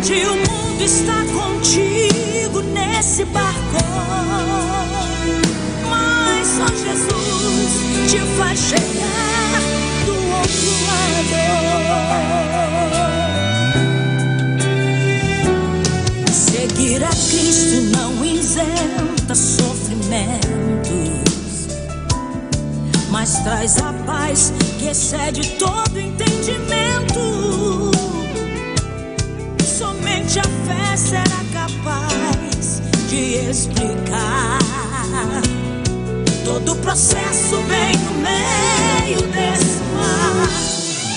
Pode o mundo estar contigo nesse barco, mas só Jesus te faz chegar do outro lado. Seguir a Cristo não isenta sofrimentos, mas traz a paz que excede todo entendimento. Somente a fé será capaz de explicar todo o processo bem no meio desse mar.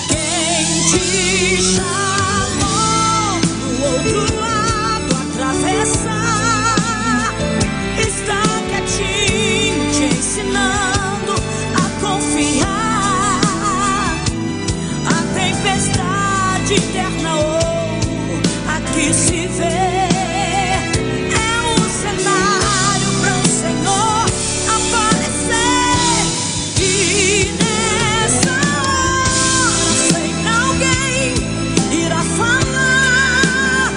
Quem te chamou do outro lado atravessar está quietinho te ensinando a confiar. A tempestade interna que se vê é um cenário para o Senhor aparecer. E nessa hora sem alguém irá falar,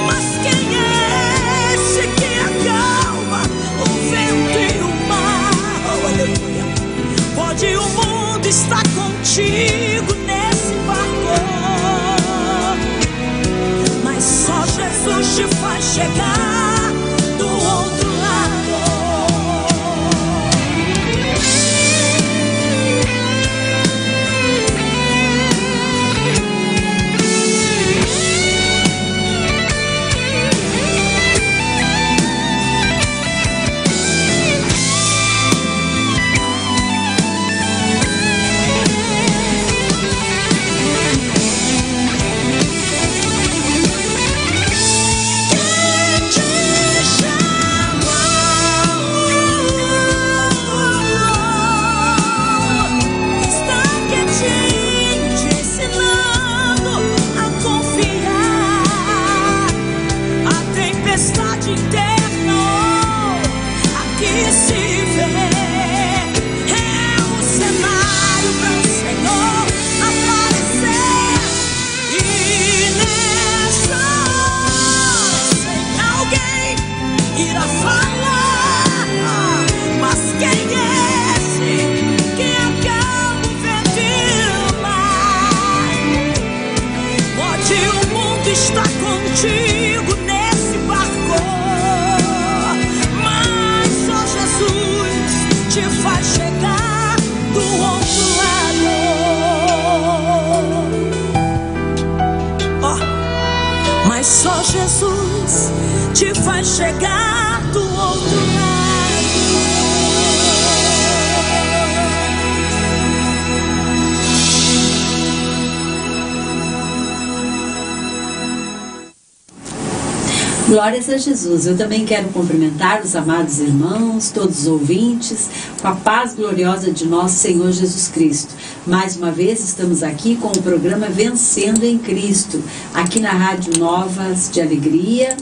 mas quem é esse que acalma o vento e o mar? Oh, aleluia. Pode o mundo estar contigo nesse barco, só Jesus te faz chegar do outro lado. Está contigo nesse barco, mas só Jesus te faz chegar do outro lado. Oh, mas só Jesus te faz chegar do outro lado. Glórias a Jesus. Eu também quero cumprimentar os amados irmãos, todos os ouvintes, com a paz gloriosa de nosso Senhor Jesus Cristo. Mais uma vez estamos aqui com o programa Vencendo em Cristo, aqui na Rádio Novas de Alegria,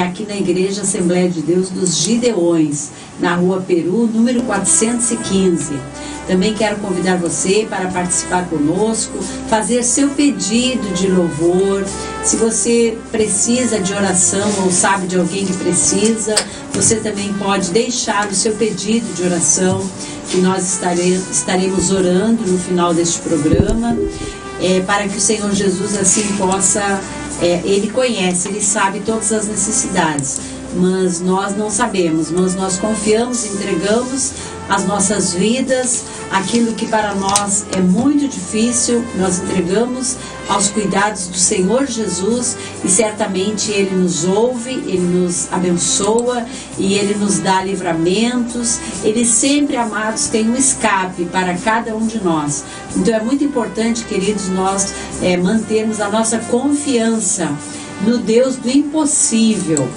aqui na Igreja Assembleia de Deus dos Gideões, na Rua Peru, número 415. Também quero convidar você para participar conosco, fazer seu pedido de louvor. Se você precisa de oração ou sabe de alguém que precisa, você também pode deixar o seu pedido de oração, que nós estaremos orando no final deste programa, para que o Senhor Jesus assim possa, Ele conhece, Ele sabe todas as necessidades, mas nós não sabemos, mas nós confiamos, entregamos as nossas vidas, aquilo que para nós é muito difícil, nós entregamos aos cuidados do Senhor Jesus, e certamente Ele nos ouve, Ele nos abençoa e Ele nos dá livramentos. Ele sempre, amados, tem um escape para cada um de nós. Então é muito importante, queridos, nós mantermos a nossa confiança no Deus do impossível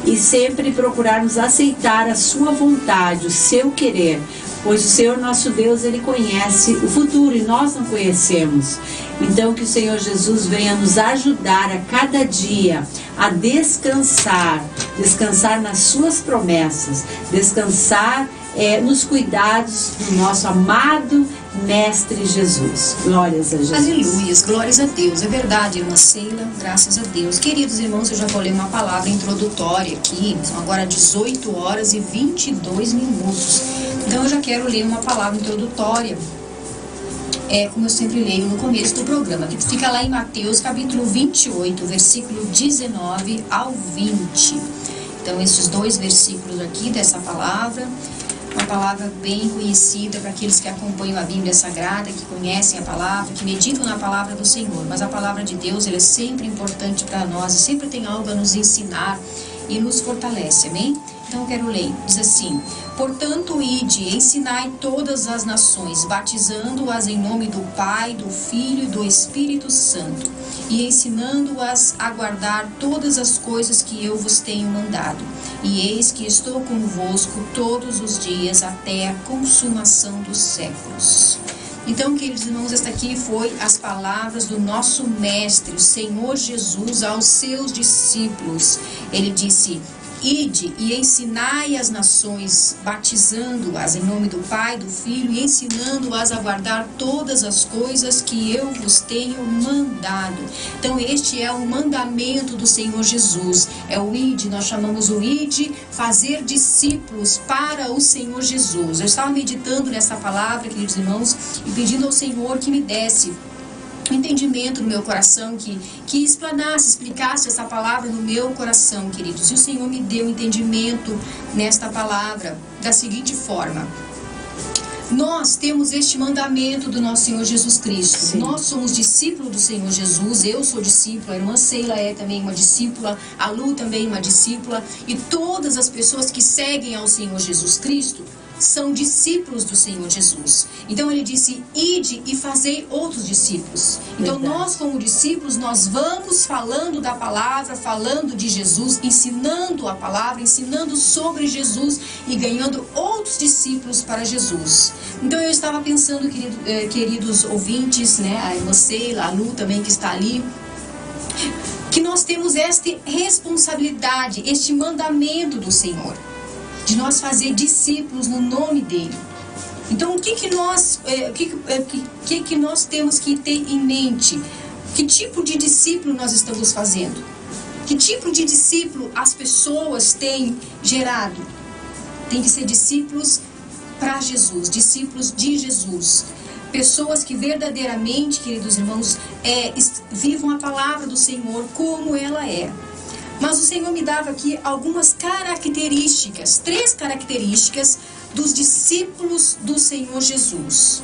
e sempre procurarmos aceitar a sua vontade, o seu querer, pois o Senhor nosso Deus, Ele conhece o futuro e nós não conhecemos. Então que o Senhor Jesus venha nos ajudar a cada dia a descansar nas suas promessas, descansar nos cuidados do nosso amado Mestre Jesus. Glórias a Jesus. Aleluias, glórias a Deus. É verdade, irmã Sheila, graças a Deus. Queridos irmãos, eu já vou ler uma palavra introdutória aqui. São agora 18 horas e 22 minutos. Então eu já quero ler uma palavra introdutória, como eu sempre leio no começo do programa, que fica lá em Mateus capítulo 28, versículo 19 ao 20. Então esses dois versículos aqui dessa palavra, uma palavra bem conhecida para aqueles que acompanham a Bíblia Sagrada, que conhecem a palavra, que meditam na palavra do Senhor. Mas a palavra de Deus, ela é sempre importante para nós e sempre tem algo a nos ensinar e nos fortalece, amém? Então eu quero ler, diz assim: portanto, ide, ensinai todas as nações, batizando-as em nome do Pai, do Filho e do Espírito Santo, e ensinando-as a guardar todas as coisas que eu vos tenho mandado. E eis que estou convosco todos os dias até a consumação dos séculos. Então, queridos irmãos, esta aqui foi as palavras do nosso Mestre, o Senhor Jesus, aos seus discípulos. Ele disse: ide e ensinai as nações, batizando-as em nome do Pai, do Filho, e ensinando-as a guardar todas as coisas que eu vos tenho mandado. Então este é o mandamento do Senhor Jesus, é o ide, nós chamamos o ide, fazer discípulos para o Senhor Jesus. Eu estava meditando nessa palavra, queridos irmãos, e pedindo ao Senhor que me desse entendimento no meu coração, que explanasse, explicasse essa palavra no meu coração, queridos. E o Senhor me deu entendimento nesta palavra da seguinte forma: nós temos este mandamento do nosso Senhor Jesus Cristo. Sim. Nós somos discípulos do Senhor Jesus. Eu sou discípula, a irmã Sheila é também uma discípula, a Lu também uma discípula, e todas as pessoas que seguem ao Senhor Jesus Cristo são discípulos do Senhor Jesus. Então ele disse: ide e fazei outros discípulos. Então nós, como discípulos, nós vamos falando da palavra, falando de Jesus, ensinando a palavra, ensinando sobre Jesus e ganhando outros discípulos para Jesus. Então eu estava pensando, queridos ouvintes, né, a irmã Sheila, a Lu também que está ali, que nós temos esta responsabilidade, este mandamento do Senhor, de nós fazer discípulos no nome dele. Então o que nós temos que ter em mente? Que tipo de discípulo nós estamos fazendo? Que tipo de discípulo as pessoas têm gerado? Tem que ser discípulos para Jesus, discípulos de Jesus. Pessoas que verdadeiramente, queridos irmãos, vivam a palavra do Senhor como ela é. Mas o Senhor me dava aqui algumas características, 3 características dos discípulos do Senhor Jesus.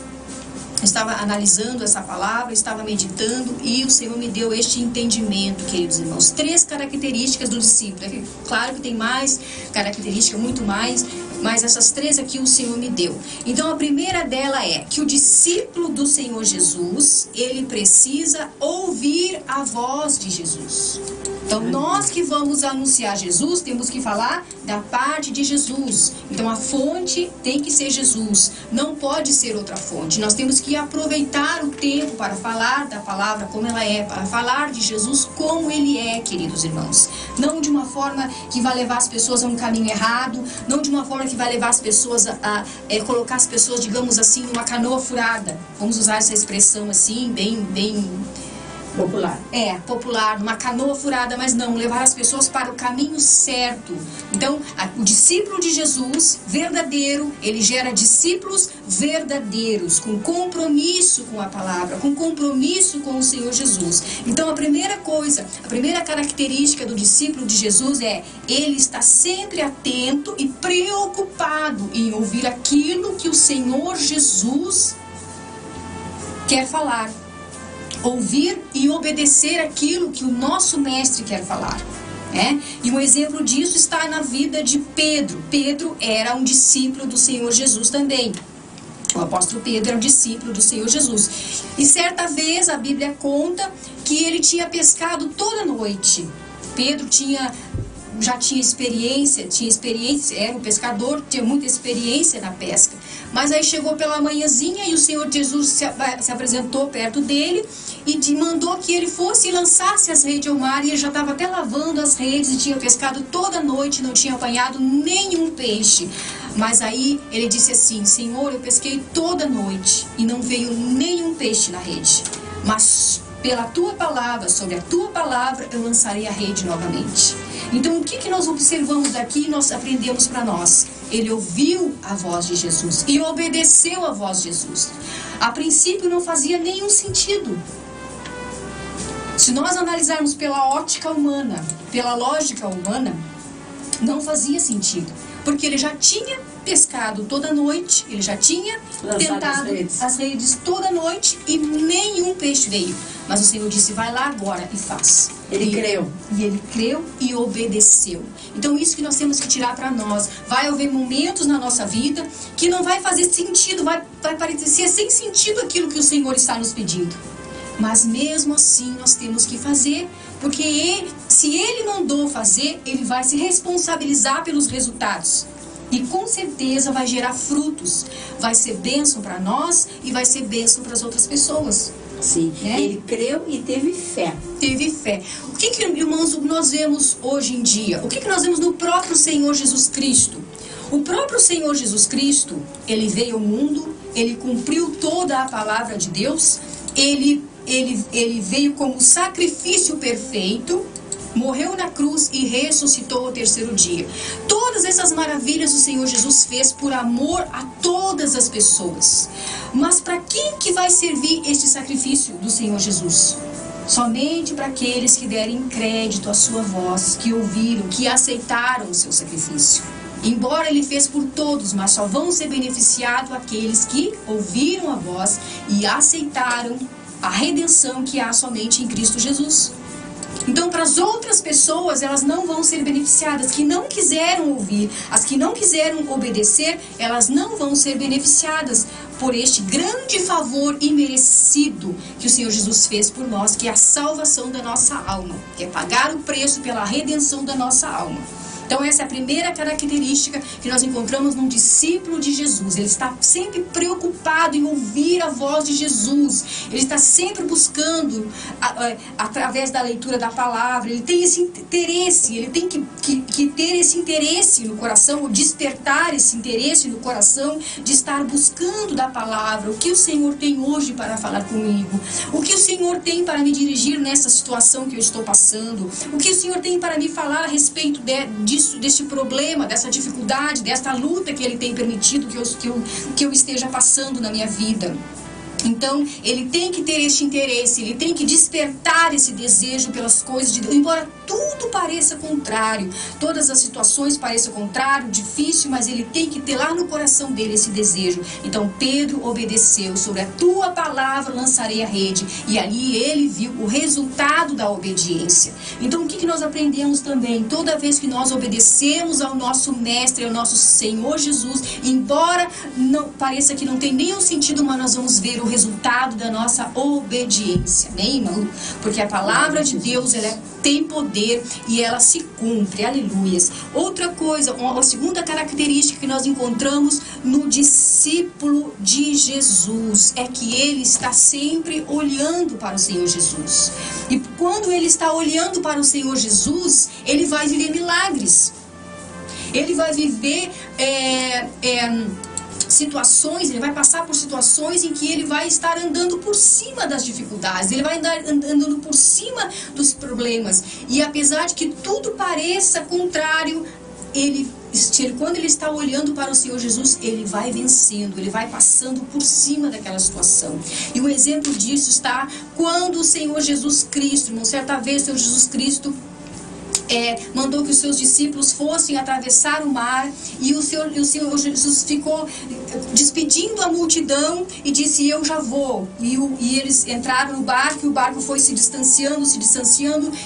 Eu estava analisando essa palavra, estava meditando e o Senhor me deu este entendimento, queridos irmãos. 3 características do discípulo. Claro que tem mais características, muito mais, mas essas 3 aqui o Senhor me deu. Então a primeira dela é que o discípulo do Senhor Jesus, ele precisa ouvir a voz de Jesus. Então nós que vamos anunciar Jesus, temos que falar da parte de Jesus. Então a fonte tem que ser Jesus, não pode ser outra fonte. Nós temos que aproveitar o tempo para falar da palavra como ela é, para falar de Jesus como ele é, queridos irmãos. Não de uma forma que vai levar as pessoas a um caminho errado, não de uma forma que vai levar as pessoas a colocar as pessoas, digamos assim, numa canoa furada. Vamos usar essa expressão assim, bem popular. Popular, numa canoa furada, mas não, levar as pessoas para o caminho certo. Então, o discípulo de Jesus, verdadeiro, ele gera discípulos verdadeiros, com compromisso com a palavra, com compromisso com o Senhor Jesus. Então, a primeira característica do discípulo de Jesus é, ele está sempre atento e preocupado em ouvir aquilo que o Senhor Jesus quer falar. Ouvir e obedecer aquilo que o nosso mestre quer falar. E um exemplo disso está na vida de Pedro. Pedro era um discípulo do Senhor Jesus também. O apóstolo Pedro era um discípulo do Senhor Jesus. E certa vez a Bíblia conta que ele tinha pescado toda noite. Pedro já tinha experiência, era um pescador, tinha muita experiência na pesca. Mas aí chegou pela manhãzinha e o Senhor Jesus se apresentou perto dele e mandou que ele fosse e lançasse as redes ao mar, e ele já estava até lavando as redes e tinha pescado toda a noite, não tinha apanhado nenhum peixe. Mas aí ele disse assim: Senhor, eu pesquei toda noite e não veio nenhum peixe na rede. Mas pela tua palavra, sobre a tua palavra, eu lançarei a rede novamente. Então, o que nós observamos aqui e nós aprendemos para nós? Ele ouviu a voz de Jesus e obedeceu a voz de Jesus. A princípio não fazia nenhum sentido. Se nós analisarmos pela ótica humana, pela lógica humana, não fazia sentido. Porque ele já tinha pescado toda noite, ele já tinha tentado as redes toda noite e nenhum peixe veio. Mas o Senhor disse: vai lá agora e faz. Ele creu. E ele creu e obedeceu. Então isso que nós temos que tirar para nós. Vai haver momentos na nossa vida que não vai fazer sentido, vai parecer sem sentido aquilo que o Senhor está nos pedindo. Mas mesmo assim nós temos que fazer, porque se Ele mandou fazer, Ele vai se responsabilizar pelos resultados. E com certeza vai gerar frutos. Vai ser bênção para nós e vai ser bênção para as outras pessoas. Sim, ele creu e teve fé. Teve fé. O que, irmãos, nós vemos hoje em dia? O que nós vemos no próprio Senhor Jesus Cristo? O próprio Senhor Jesus Cristo, Ele veio ao mundo, Ele cumpriu toda a palavra de Deus, Ele veio como sacrifício perfeito, morreu na cruz e ressuscitou ao terceiro dia. Todas essas maravilhas o Senhor Jesus fez por amor a todas as pessoas. Mas para quem que vai servir este sacrifício do Senhor Jesus? Somente para aqueles que derem crédito à sua voz, que ouviram, que aceitaram o seu sacrifício. Embora Ele fez por todos, mas só vão ser beneficiados aqueles que ouviram a voz e aceitaram a redenção que há somente em Cristo Jesus. Então, para as outras pessoas, elas não vão ser beneficiadas. Que não quiseram ouvir, as que não quiseram obedecer, elas não vão ser beneficiadas por este grande favor imerecido que o Senhor Jesus fez por nós, que é a salvação da nossa alma, que é pagar o preço pela redenção da nossa alma. Então essa é a primeira característica que nós encontramos num discípulo de Jesus. Ele está sempre preocupado em ouvir a voz de Jesus. Ele está sempre buscando, através da leitura da palavra, ele tem esse interesse, ele tem que ter esse interesse no coração, ou despertar esse interesse no coração de estar buscando da palavra. O que o Senhor tem hoje para falar comigo? O que o Senhor tem para me dirigir nessa situação que eu estou passando? O que o Senhor tem para me falar a respeito deste problema, dessa dificuldade, desta luta que Ele tem permitido que eu esteja passando na minha vida? Então, ele tem que ter este interesse, ele tem que despertar esse desejo pelas coisas de Deus. Embora tudo pareça contrário, todas as situações pareçam contrário, difícil, mas ele tem que ter lá no coração dele esse desejo. Então, Pedro obedeceu: sobre a tua palavra lançarei a rede. E ali ele viu o resultado da obediência. Então, o que nós aprendemos também? Toda vez que nós obedecemos ao nosso Mestre, ao nosso Senhor Jesus, embora não pareça que não tem nenhum sentido, mas nós vamos ver o resultado da nossa obediência, amém, irmão? Porque a palavra de Deus, ela tem poder e ela se cumpre, aleluias. Outra coisa, a segunda característica que nós encontramos no discípulo de Jesus é que ele está sempre olhando para o Senhor Jesus. E quando ele está olhando para o Senhor Jesus, ele vai viver milagres. Ele vai viver situações, ele vai passar por situações em que ele vai estar andando por cima das dificuldades, ele vai andar andando por cima dos problemas. E apesar de que tudo pareça contrário, quando ele está olhando para o Senhor Jesus, ele vai vencendo, ele vai passando por cima daquela situação. E o exemplo disso está quando o Senhor Jesus Cristo, irmão, certa vez o Senhor Jesus Cristo mandou que os seus discípulos fossem atravessar o mar, e o Senhor Jesus ficou despedindo a multidão e disse: eu já vou. E eles entraram no barco, e o barco foi se distanciando,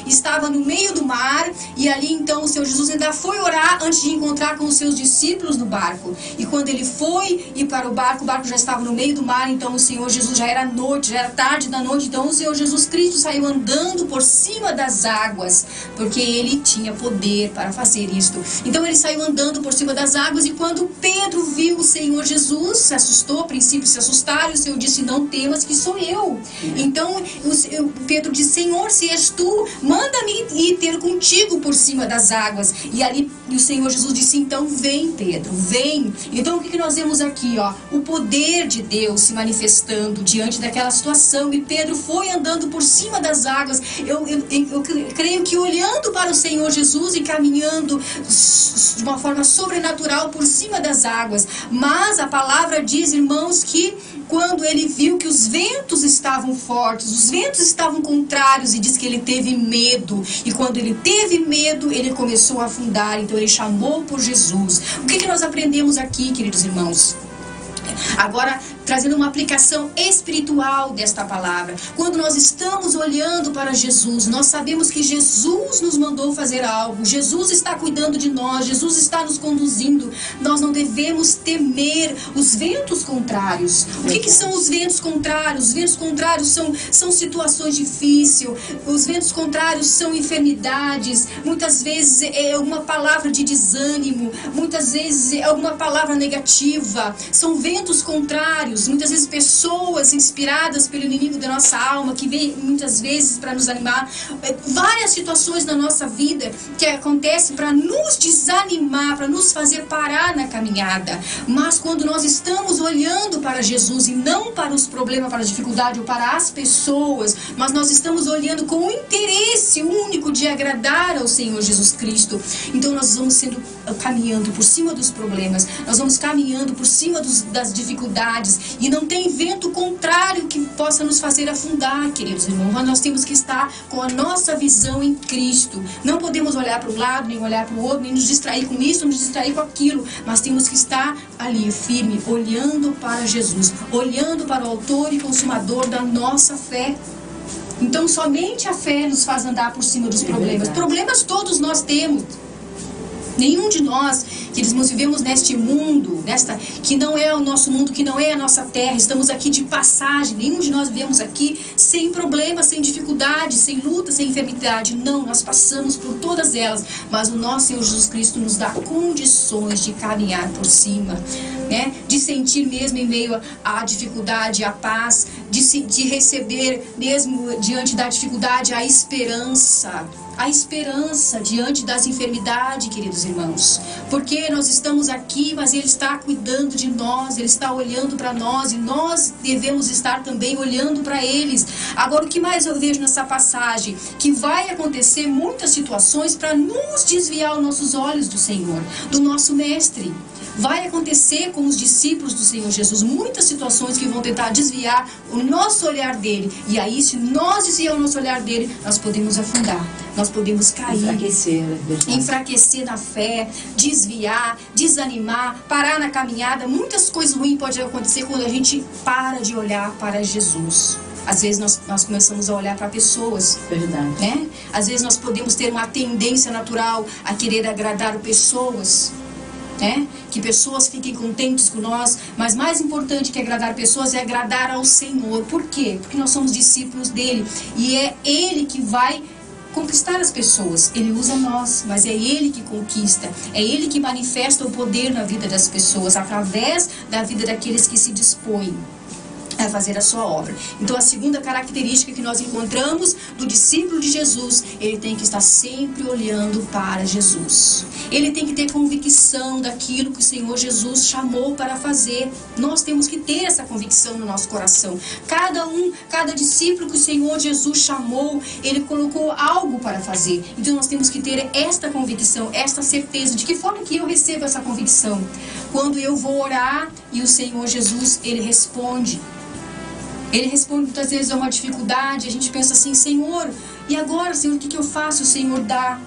estava no meio do mar, e ali então o Senhor Jesus ainda foi orar antes de encontrar com os seus discípulos no barco. E quando ele foi ir para o barco já estava no meio do mar. Então o Senhor Jesus, já era noite, já era tarde da noite, então o Senhor Jesus Cristo saiu andando por cima das águas, porque ele ele tinha poder para fazer isto. Então ele saiu andando por cima das águas, e quando Pedro viu o Senhor Jesus, se assustou, a princípio se assustaram, e o Senhor disse: não temas, que sou eu. Então Pedro disse: Senhor, se és tu, manda-me ir ter contigo por cima das águas. E o Senhor Jesus disse: então vem, Pedro, vem. Então o que nós vemos aqui, ó? O poder de Deus se manifestando diante daquela situação, e Pedro foi andando por cima das águas. Eu creio que olhando para o Senhor Jesus e caminhando de uma forma sobrenatural por cima das águas. Mas a palavra diz, irmãos, que quando ele viu que os ventos estavam fortes, os ventos estavam contrários, e diz que ele teve medo. E quando ele teve medo, ele começou a afundar. Então ele chamou por Jesus. O que nós aprendemos aqui, queridos irmãos? Agora, trazendo uma aplicação espiritual desta palavra. Quando nós estamos olhando para Jesus, nós sabemos que Jesus nos mandou fazer algo. Jesus está cuidando de nós. Jesus está nos conduzindo. Nós não devemos temer os ventos contrários. O que são os ventos contrários? Os ventos contrários são situações difíceis. Os ventos contrários são enfermidades. Muitas vezes é uma palavra de desânimo. Muitas vezes é alguma palavra negativa. São ventos contrários. Muitas vezes pessoas inspiradas pelo inimigo da nossa alma, que vem muitas vezes para nos animar. Várias situações na nossa vida que acontecem para nos desanimar, para nos fazer parar na caminhada. Mas quando nós estamos olhando para Jesus e não para os problemas, para a dificuldade ou para as pessoas, mas nós estamos olhando com o interesse único de agradar ao Senhor Jesus Cristo, então nós vamos caminhando por cima dos problemas, nós vamos caminhando por cima das dificuldades, e não tem vento contrário que possa nos fazer afundar, queridos irmãos. Mas nós temos que estar com a nossa visão em Cristo. Não podemos olhar para um lado, nem olhar para o outro, nem nos distrair com isso, nos distrair com aquilo, mas temos que estar ali firme, olhando para Jesus, olhando para o autor e consumador da nossa fé. Então somente a fé nos faz andar por cima dos problemas. Problemas todos nós temos. Nenhum de nós, queridos irmãos, vivemos neste mundo, que não é o nosso mundo, que não é a nossa terra. Estamos aqui de passagem. Nenhum de nós vivemos aqui sem problemas, sem dificuldade, sem luta, sem enfermidade. Não, nós passamos por todas elas. Mas o nosso Senhor Jesus Cristo nos dá condições de caminhar por cima, né? De sentir mesmo em meio à dificuldade, a paz, de receber mesmo diante da dificuldade a esperança. A esperança diante das enfermidades, queridos irmãos. Porque nós estamos aqui, mas Ele está cuidando de nós, Ele está olhando para nós, e nós devemos estar também olhando para eles. Agora, o que mais eu vejo nessa passagem? Que vai acontecer muitas situações para nos desviar os nossos olhos do Senhor, do nosso Mestre. Vai acontecer com os discípulos do Senhor Jesus muitas situações que vão tentar desviar o nosso olhar dele. E aí, se nós desviarmos o nosso olhar dele, nós podemos afundar, nós podemos cair, enfraquecer na fé, desviar, desanimar, parar na caminhada. Muitas coisas ruins podem acontecer quando a gente para de olhar para Jesus. Às vezes nós começamos a olhar para pessoas. Verdade. Né? Às vezes nós podemos ter uma tendência natural a querer agradar pessoas. Né? Que pessoas fiquem contentes com nós, mas mais importante que agradar pessoas é agradar ao Senhor. Por quê? Porque nós somos discípulos dele, e é Ele que vai conquistar as pessoas. Ele usa nós, mas é Ele que conquista, é Ele que manifesta o poder na vida das pessoas, através da vida daqueles que se dispõem a fazer a sua obra. Então, a segunda característica que nós encontramos do discípulo de Jesus, ele tem que estar sempre olhando para Jesus. Ele tem que ter convicção daquilo que o Senhor Jesus chamou para fazer. Nós temos que ter essa convicção no nosso coração. Cada discípulo que o Senhor Jesus chamou, ele colocou algo para fazer. Então, nós temos que ter esta convicção, esta certeza. De que forma que eu recebo essa convicção? Quando eu vou orar e o Senhor Jesus, ele responde. Ele responde muitas vezes a uma dificuldade, a gente pensa assim: Senhor, e agora, Senhor, o que eu faço? O Senhor dá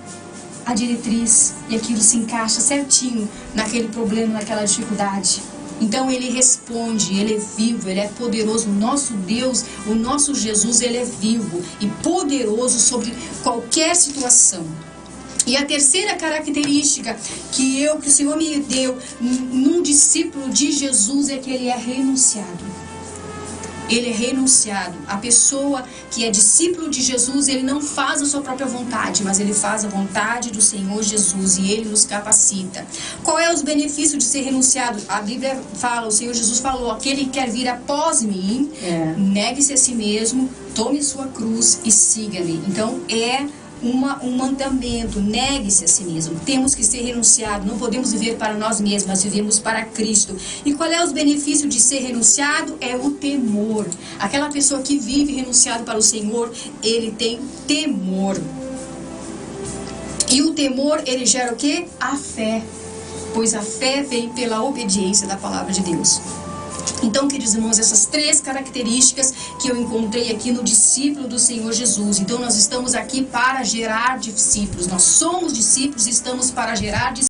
a diretriz e aquilo se encaixa certinho naquele problema, naquela dificuldade. Então Ele responde, Ele é vivo, Ele é poderoso. O nosso Deus, o nosso Jesus, Ele é vivo e poderoso sobre qualquer situação. E a terceira característica que o Senhor me deu num discípulo de Jesus é que ele é renunciado. ele é renunciado. A pessoa que é discípulo de Jesus, ele não faz a sua própria vontade, mas ele faz a vontade do Senhor Jesus e ele nos capacita. Qual é os benefícios de ser renunciado? A Bíblia fala, o Senhor Jesus falou, aquele que quer vir após mim, negue-se a si mesmo, tome sua cruz e siga-me. Então é um mandamento, negue-se a si mesmo. Temos que ser renunciado, não podemos viver para nós mesmos, nós vivemos para Cristo. E qual é os benefícios de ser renunciado? É o temor. Aquela pessoa que vive renunciado para o Senhor, ele tem temor. E o temor, ele gera o quê? A fé. Pois a fé vem pela obediência da palavra de Deus. Então, queridos irmãos, essas 3 características que eu encontrei aqui no discípulo do Senhor Jesus. Então, nós estamos aqui para gerar discípulos. Nós somos discípulos e estamos para gerar discípulos.